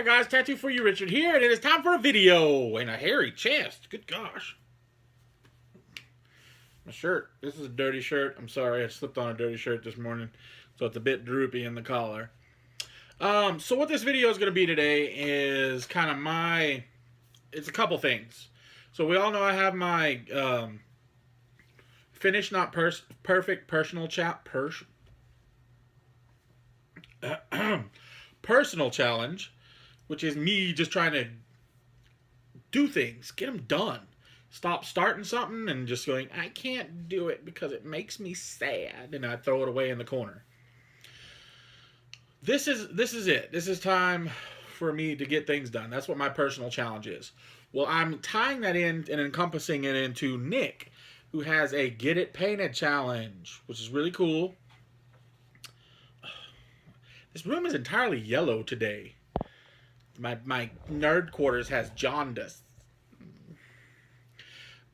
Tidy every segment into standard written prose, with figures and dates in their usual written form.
Alright guys, Tattoo for You Richard here, and it is time for a video and a hairy chest. Good gosh. My shirt. This is a dirty shirt. I'm sorry, I slipped on a dirty shirt this morning, so it's a bit droopy in the collar. So what this video is going to be today is kind of it's a couple things. So we all know I have my finished not perfect personal personal challenge, which is me just trying to do things, get them done. Stop starting something and just going, I can't do it because it makes me sad, and I throw it away in the corner. This is it. This is time for me to get things done. That's what my personal challenge is. Well, I'm tying that in and encompassing it into Nick, who has a Get It Painted challenge, which is really cool. This room is entirely yellow today. My nerd quarters has jaundice.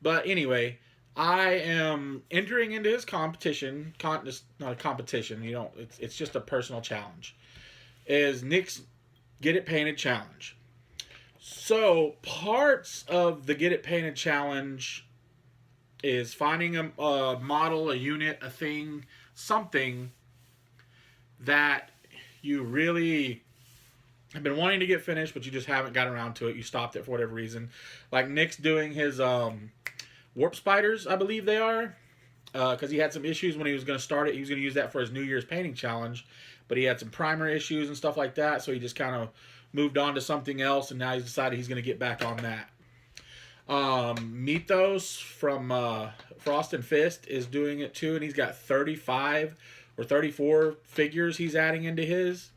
But anyway, I am entering into his competition. It's not a competition, you know. It's just a personal challenge. Is Nick's Get It Painted challenge. So parts of the Get It Painted challenge is finding a model, a unit, a thing, something that you really have been wanting to get finished, but you just haven't got around to it. You stopped it for whatever reason. Like Nick's doing his warp spiders, I believe they are, because he had some issues when he was going to start it. He was going to use that for his New Year's painting challenge, but he had some primer issues and stuff like that, so he just kind of moved on to something else, and now he's decided he's going to get back on that. Mythos from Frost and Fist is doing it too, and he's got 35 or 34 figures he's adding into his.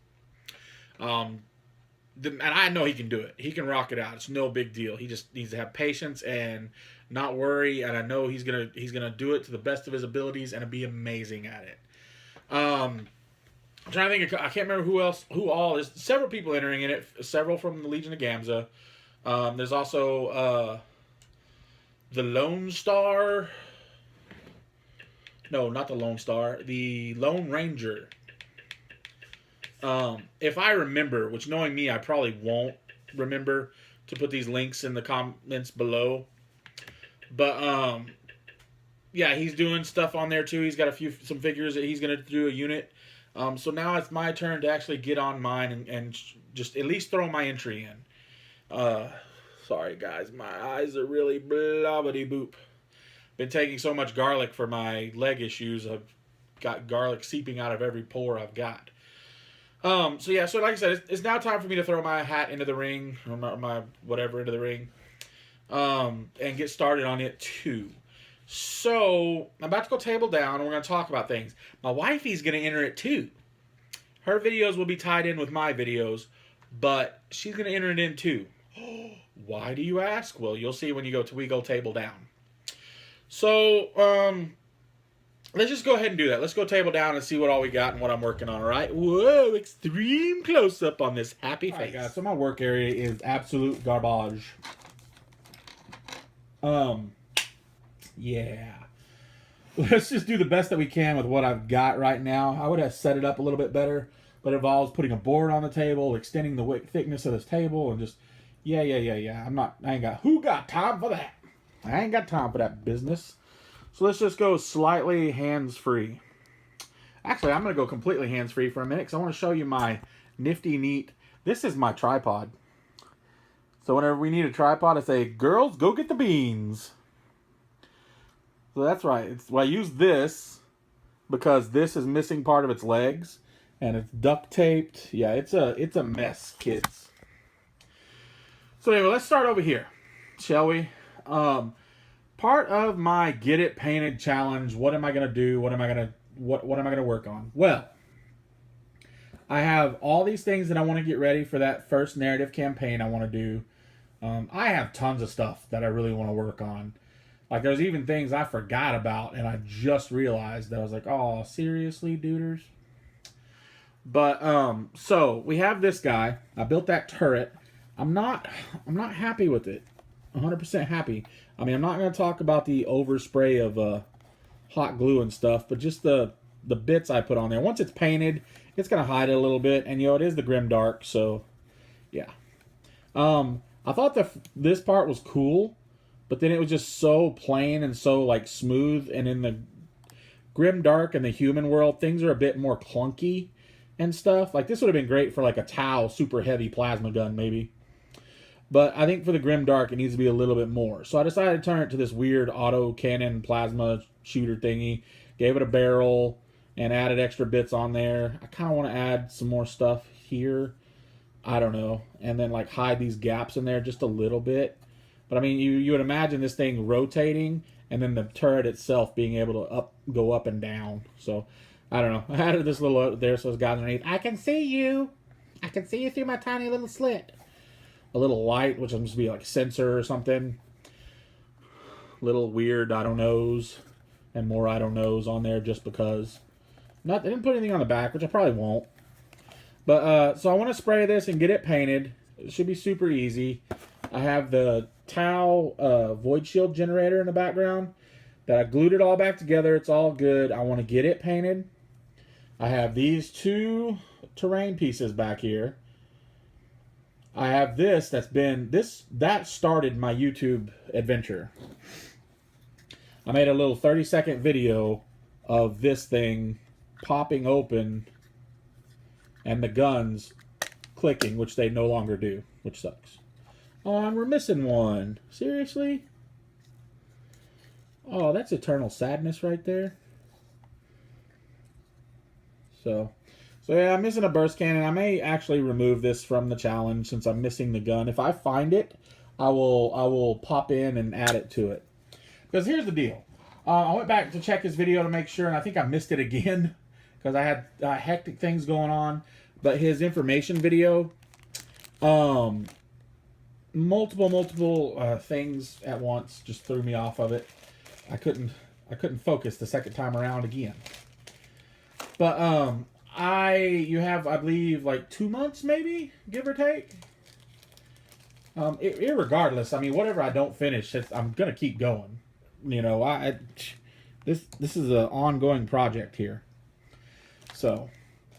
And I know he can do it. He can rock it out. It's no big deal. He just needs to have patience and not worry. And I know he's gonna do it to the best of his abilities and be amazing at it. I'm trying to think. I can't remember who all. There's several people entering in it. Several from the Legion of Gamza. There's also the Lone Star. No, not the Lone Star. The Lone Ranger. If I remember, which knowing me, I probably won't remember to put these links in the comments below. But, yeah, he's doing stuff on there too. He's got some figures that he's going to do a unit. So now it's my turn to actually get on mine and just at least throw my entry in. Sorry, guys. My eyes are really blobbity boop. Been taking so much garlic for my leg issues. I've got garlic seeping out of every pore I've got. So yeah, so like I said, it's now time for me to throw my hat into the ring, or my whatever into the ring, and get started on it too. So I'm about to go table down, and we're going to talk about things. My wifey's going to enter it too. Her videos will be tied in with my videos, but she's going to enter it in too. Why do you ask? Well, you'll see when we go table down. So, let's just go ahead and do that. Let's go table down and see what all we got and what I'm working on, all right? Whoa, extreme close-up on this happy face. All right, guys, so my work area is absolute garbage. Yeah. Let's just do the best that we can with what I've got right now. I would have set it up a little bit better, but it involves putting a board on the table, extending the thickness of this table, and just, yeah. Who got time for that? I ain't got time for that business. So let's just go slightly hands-free. Actually, I'm going to go completely hands-free for a minute because I want to show you my nifty, neat... This is my tripod. So whenever we need a tripod, I say, girls, go get the beans. So that's right. I use this because this is missing part of its legs. And it's duct taped. Yeah, it's a mess, kids. So anyway, let's start over here. Shall we? Part of my Get It Painted challenge, what am I going to do? What am I going to work on? Well, I have all these things that I want to get ready for that first narrative campaign I want to do. I have tons of stuff that I really want to work on. Like, there's even things I forgot about, and I just realized that I was like, oh, seriously, duders? But, so, we have this guy. I built that turret. I'm not happy with it. 100% happy. I mean, I'm not going to talk about the overspray of hot glue and stuff, but just the bits I put on there. Once it's painted, it's going to hide it a little bit, and, you know, it is the grim dark, so, yeah. I thought this part was cool, but then it was just so plain and so like smooth. And in the grim dark and the human world, things are a bit more clunky and stuff. Like this would have been great for like a Tau super heavy plasma gun maybe. But I think for the grim dark, it needs to be a little bit more. So I decided to turn it to this weird auto cannon plasma shooter thingy. Gave it a barrel and added extra bits on there. I kind of want to add some more stuff here. I don't know. And then like hide these gaps in there just a little bit. But I mean, you would imagine this thing rotating and then the turret itself being able to go up and down. So I don't know. I added this little out there so those guys underneath. I can see you. I can see you through my tiny little slit. A little light, which must be like a sensor or something. Little weird I don't knows and more I don't knows on there just because. They didn't put anything on the back, which I probably won't. But so I want to spray this and get it painted. It should be super easy. I have the Tau void shield generator in the background that I glued it all back together. It's all good. I want to get it painted. I have these two terrain pieces back here. I have this that started my YouTube adventure. I made a little 30-second video of this thing popping open and the guns clicking, which they no longer do, which sucks. Oh, and we're missing one. Seriously? Oh, that's eternal sadness right there. So yeah, I'm missing a burst cannon. I may actually remove this from the challenge since I'm missing the gun. If I find it, I will pop in and add it to it. Because here's the deal. I went back to check his video to make sure, and I think I missed it again because I had hectic things going on. But his information video, multiple things at once just threw me off of it. I couldn't focus the second time around again. But you have, I believe, like 2 months maybe, give or take. Irregardless, I mean, whatever I don't finish, I'm gonna keep going. You know, this is an ongoing project here. So,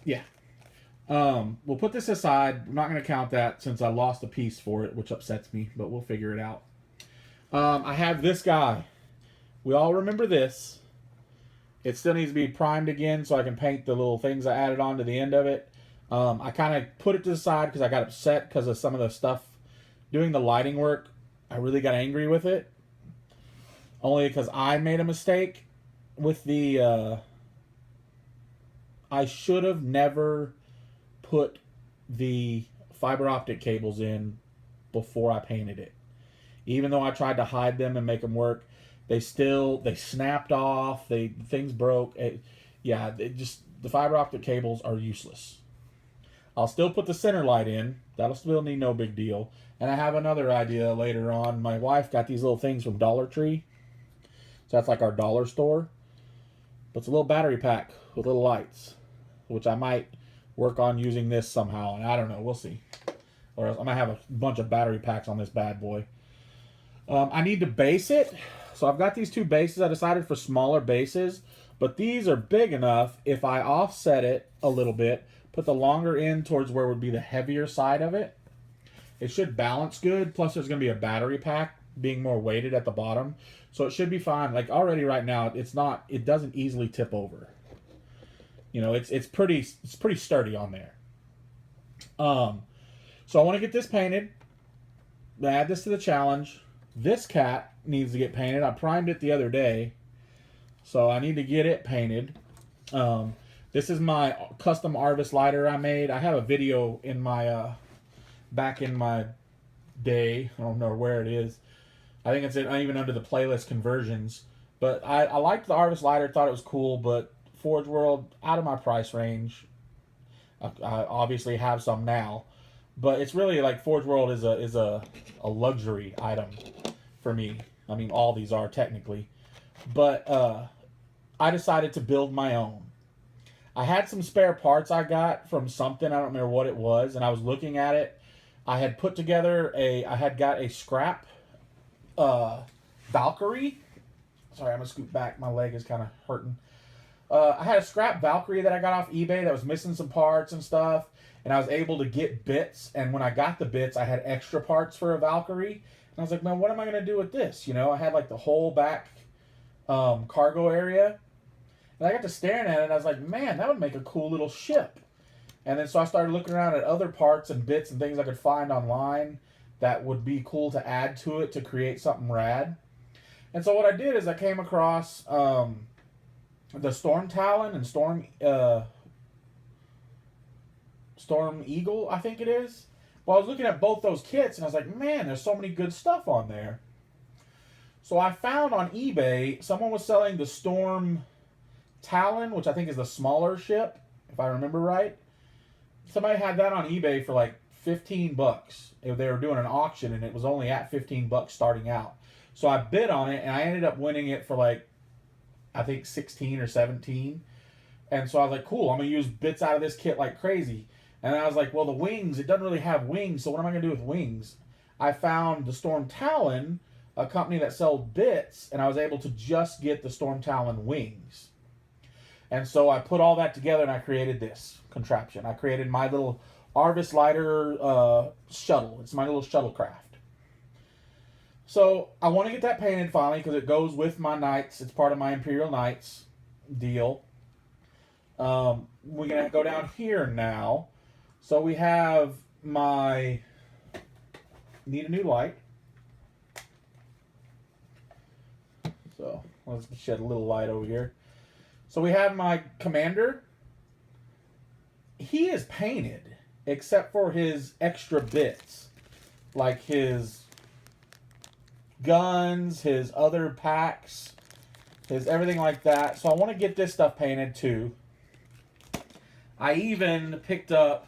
yeah. We'll put this aside. I'm not gonna count that since I lost a piece for it, which upsets me, but we'll figure it out. I have this guy. We all remember this. It still needs to be primed again so I can paint the little things I added on to the end of it. I kind of put it to the side because I got upset because of some of the stuff doing the lighting work. I really got angry with it. Only because I made a mistake with the... I should have never put the fiber optic cables in before I painted it. Even though I tried to hide them and make them work, they snapped off. Things broke. The fiber optic cables are useless. I'll still put the center light in. That'll still need no big deal. And I have another idea later on. My wife got these little things from Dollar Tree. So that's like our dollar store. But it's a little battery pack with little lights, which I might work on using this somehow. And I don't know. We'll see. Or else I might have a bunch of battery packs on this bad boy. I need to base it. So I've got these two bases. I decided for smaller bases. But these are big enough if I offset it a little bit, put the longer end towards where would be the heavier side of it. It should balance good. Plus there's going to be a battery pack being more weighted at the bottom. So it should be fine. Like already right now, it doesn't easily tip over. You know, it's pretty sturdy on there. So I want to get this painted. Add this to the challenge. This cat needs to get painted. I primed it the other day. So I need to get it painted. This is my custom Arvis lighter I made. I have a video in my back in my day. I don't know where it is. I think it's even under the playlist conversions. But I liked the Arvis lighter. Thought it was cool. But Forge World, out of my price range. I obviously have some now. But it's really like Forge World is a luxury item for me. I mean, all these are technically. But I decided to build my own. I had some spare parts I got from something. I don't remember what it was. And I was looking at it. I had put together I had got a scrap Valkyrie. Sorry, I'm going to scoot back. My leg is kind of hurting. I had a scrap Valkyrie that I got off eBay that was missing some parts and stuff, and I was able to get bits. And when I got the bits, I had extra parts for a Valkyrie, and I was like, man, what am I gonna do with this? You know, I had like the whole back cargo area, and I got to staring at it, and I was like, man, that would make a cool little ship. And then so I started looking around at other parts and bits and things I could find online that would be cool to add to it to create something rad. And so what I did is I came across the Storm Talon and Storm Eagle, I think it is. Well, I was looking at both those kits and I was like, man, there's so many good stuff on there. So I found on eBay someone was selling the Storm Talon, which I think is the smaller ship, if I remember right. Somebody had that on eBay for like $15. If they were doing an auction, and it was only at $15 starting out. So I bid on it, and I ended up winning it for like, I think 16 or 17. And so I was like, cool, I'm going to use bits out of this kit like crazy. And I was like, well, the wings, it doesn't really have wings, so what am I going to do with wings? I found the Storm Talon, a company that sold bits, and I was able to just get the Storm Talon wings. And so I put all that together and I created this contraption. I created my little Arvis lighter shuttle. It's my little shuttlecraft. So I want to get that painted finally because it goes with my Knights. It's part of my Imperial Knights deal. We're going to go down here now. So we have my... Need a new light. So let's shed a little light over here. So we have my commander. He is painted, except for his extra bits. Like his guns, his other packs, his everything like that. So I want to get this stuff painted too. I even picked up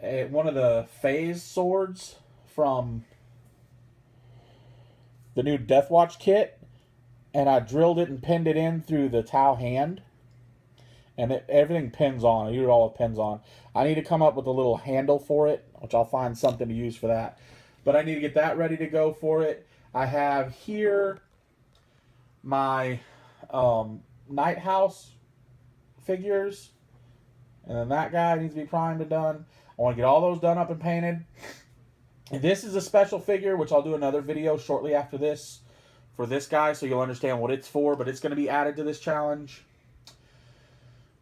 one of the phase swords from the new Deathwatch kit. And I drilled it and pinned it in through the Tau hand. And everything pins on. I use it all with pins on. I need to come up with a little handle for it, which I'll find something to use for that. But I need to get that ready to go for it. I have here my Night House figures. And then that guy needs to be primed and done. I want to get all those done up and painted. And this is a special figure, which I'll do another video shortly after this. For this guy, so you'll understand what it's for, but it's going to be added to this challenge.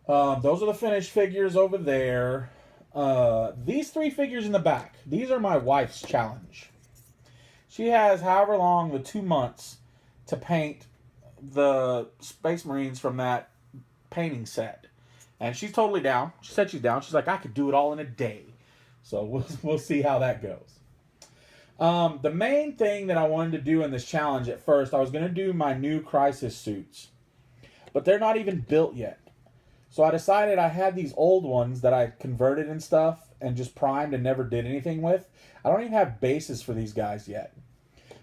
Those are the finished figures over there. These 3 figures in the back, these are my wife's challenge. She has however long, the 2 months, to paint the Space Marines from that painting set. And she's totally down. She said she's down. She's like, I could do it all in a day. So we'll see how that goes. The main thing that I wanted to do in this challenge at first, I was going to do my new Crisis suits. But they're not even built yet. So I decided I had these old ones that I converted and stuff and just primed and never did anything with. I don't even have bases for these guys yet.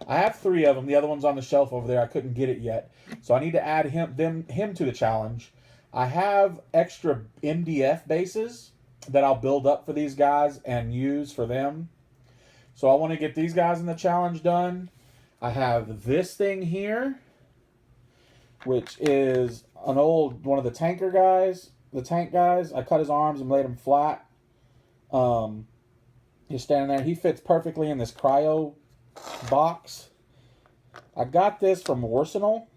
I have 3 of them. The other one's on the shelf over there. I couldn't get it yet. So I need to add him to the challenge. I have extra MDF bases that I'll build up for these guys and use for them. So I want to get these guys in the challenge done. I have this thing here, which is an old one of the tanker guys, the tank guys. I cut his arms and laid him flat. He's standing there. He fits perfectly in this cryo box. I got this from Arsenal,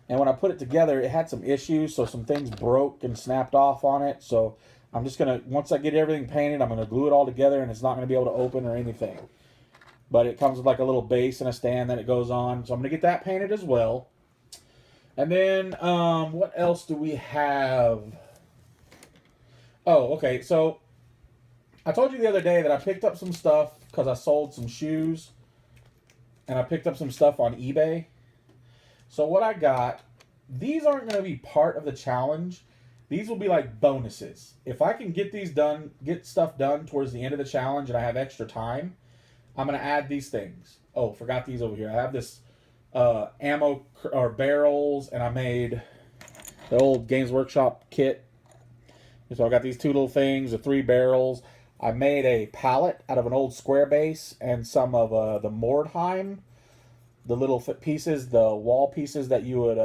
and when I put it together, it had some issues, so some things broke and snapped off on it. So I'm just going to, once I get everything painted, I'm going to glue it all together, and it's not going to be able to open or anything. But it comes with like a little base and a stand that it goes on. So I'm going to get that painted as well. And then, what else do we have? Oh, okay. So I told you the other day that I picked up some stuff because I sold some shoes. And I picked up some stuff on eBay. So what I got, these aren't going to be part of the challenge. These will be like bonuses. If I can get these done, get stuff done towards the end of the challenge and I have extra time, I'm going to add these things. Oh, forgot these over here. I have this ammo or barrels, and I made the old Games Workshop kit. So I got these 2 little things, the 3 barrels. I made a pallet out of an old square base and some of the Mordheim, the little pieces, the wall pieces that you would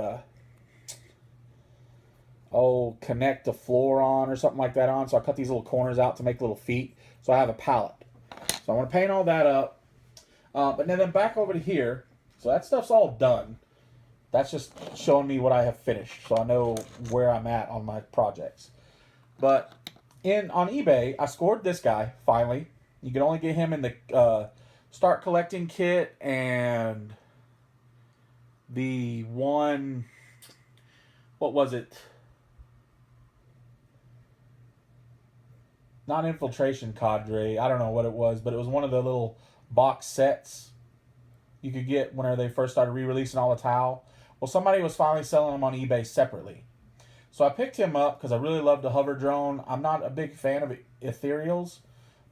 connect the floor on or something like that on. So I cut these little corners out to make little feet. So I have a pallet. So I want to paint all that up. But then back over to here. So that stuff's all done. That's just showing me what I have finished. So I know where I'm at on my projects. But on eBay, I scored this guy, finally. You can only get him in the Start Collecting kit and the one... What was it? Not Infiltration Cadre. I don't know what it was, but it was one of the little box sets you could get whenever they first started re-releasing all the Tau. Well, somebody was finally selling them on eBay separately. So I picked him up because I really love the hover drone. I'm not a big fan of ethereals,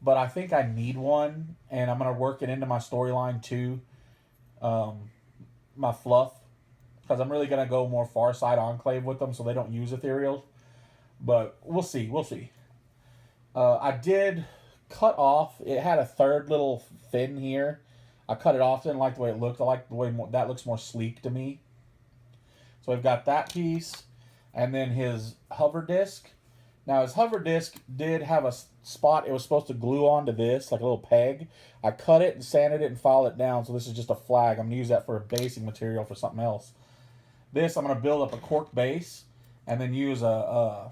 but I think I need one, and I'm going to work it into my storyline too. My fluff. Because I'm really going to go more Far Side Enclave with them so they don't use ethereals. But we'll see. We'll see. I did cut off. It had a third little fin here. I cut it off. Didn't like the way it looked. I like the way that looks more sleek to me. So I've got that piece. And then his hover disc. Now his hover disc did have a spot it was supposed to glue onto this, like a little peg. I cut it and sanded it and filed it down. So this is just a flag. I'm going to use that for a basing material for something else. This, I'm going to build up a cork base and then use I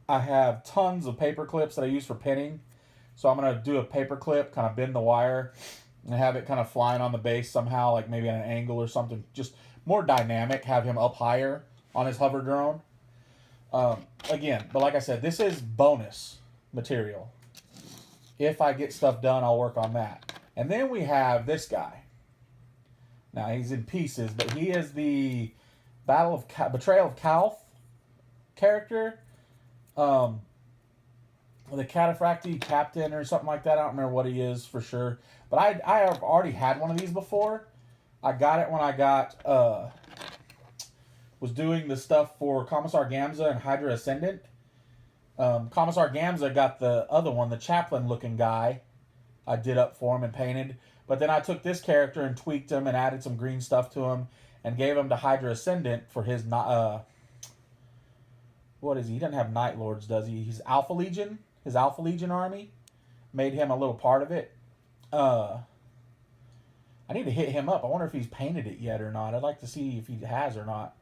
have tons of paper clips that I use for pinning. So I'm going to do a paper clip, kind of bend the wire, and have it kind of flying on the base somehow, like maybe at an angle or something. Just more dynamic, have him up higher on his hover drone. Again, but like I said, this is bonus material. If I get stuff done, I'll work on that. And then we have this guy. Now, he's in pieces, but he is the Betrayal of Calth character. The Cataphracti Captain or something like that. I don't remember what he is for sure. But I have already had one of these before. I got it when I was doing the stuff for Commissar Gamza and Hydra Ascendant. Commissar Gamza got the other one, the chaplain-looking guy. I did up for him and painted. But then I took this character and tweaked him and added some green stuff to him and gave him to Hydra Ascendant for his... what is he? He doesn't have Night Lords, does he? He's Alpha Legion. His Alpha Legion army. Made him a little part of it. I need to hit him up. I wonder if he's painted it yet or not. I'd like to see if he has or not.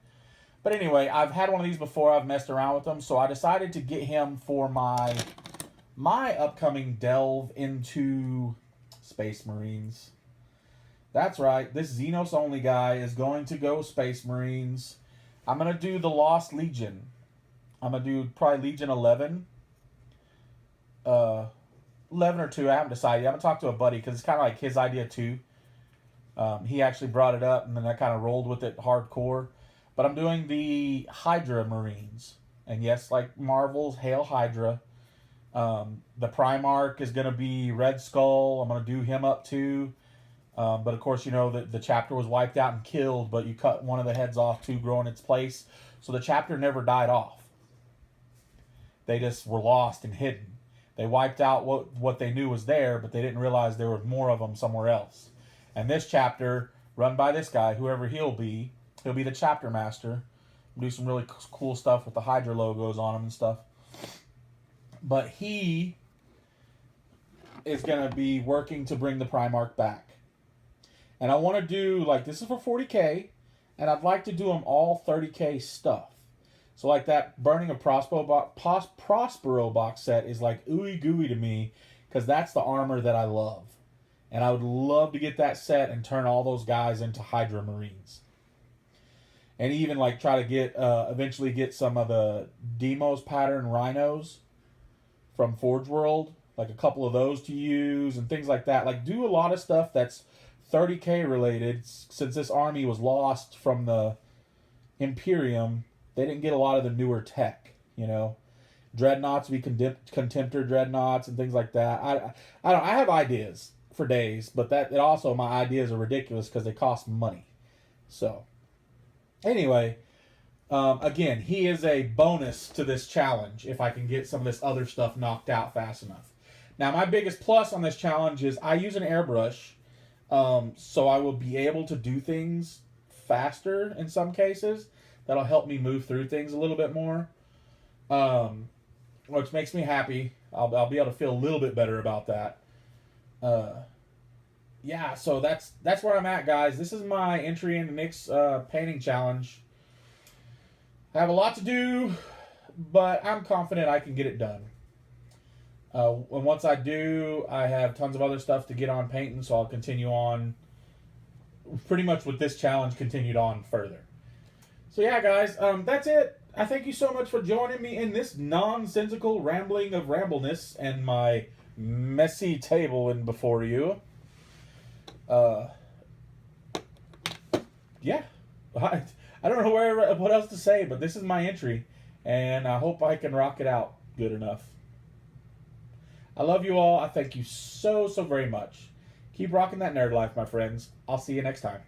But anyway, I've had one of these before. I've messed around with them. So I decided to get him for my upcoming delve into Space Marines. That's right. This Xenos only guy is going to go Space Marines. I'm going to do the Lost Legion. I'm going to do probably Legion 11. 11 or 2. I haven't decided. I'm going to talk to a buddy because it's kind of like his idea too. He actually brought it up and then I kind of rolled with it hardcore. But I'm doing the Hydra Marines. And yes, like Marvel's Hail Hydra. The Primarch is going to be Red Skull. I'm going to do him up too. But of course, you know, the chapter was wiped out and killed, but you cut one of the heads off to grow in its place. So the chapter never died off. They just were lost and hidden. They wiped out what they knew was there, but they didn't realize there were more of them somewhere else. And this chapter, run by this guy, whoever he'll be the chapter master. Do some really cool stuff with the Hydra logos on him and stuff. But he is going to be working to bring the Primarch back. And I want to do, like, this is for 40K, and I'd like to do them all 30K stuff. So, like, that Burning of Prospero box set is like ooey gooey to me, because that's the armor that I love. And I would love to get that set and turn all those guys into Hydra Marines. And even, like, try to get, eventually get some of the Demos pattern Rhinos from Forge World. Like, a couple of those to use and things like that. Like, do a lot of stuff that's 30K related, since this army was lost from the Imperium. They didn't get a lot of the newer tech, you know. Dreadnoughts be Contemptor Dreadnoughts and things like that. I have ideas for days, but my ideas are ridiculous because they cost money. So, anyway, again, he is a bonus to this challenge if I can get some of this other stuff knocked out fast enough. Now, my biggest plus on this challenge is I use an airbrush, so I will be able to do things faster in some cases. that'll help me move through things a little bit more, which makes me happy. I'll be able to feel a little bit better about that. Yeah, so that's where I'm at, guys. This is my entry in the Nick's painting challenge. I have a lot to do, but I'm confident I can get it done. And once I do, I have tons of other stuff to get on painting, so I'll continue on pretty much with this challenge continued on further. So yeah, guys, that's it. I thank you so much for joining me in this nonsensical rambling of rambleness and my messy table in before you. Yeah, I don't know what else to say, but this is my entry, and I hope I can rock it out good enough. I love you all. I thank you so very much. Keep rocking that nerd life, my friends. I'll see you next time.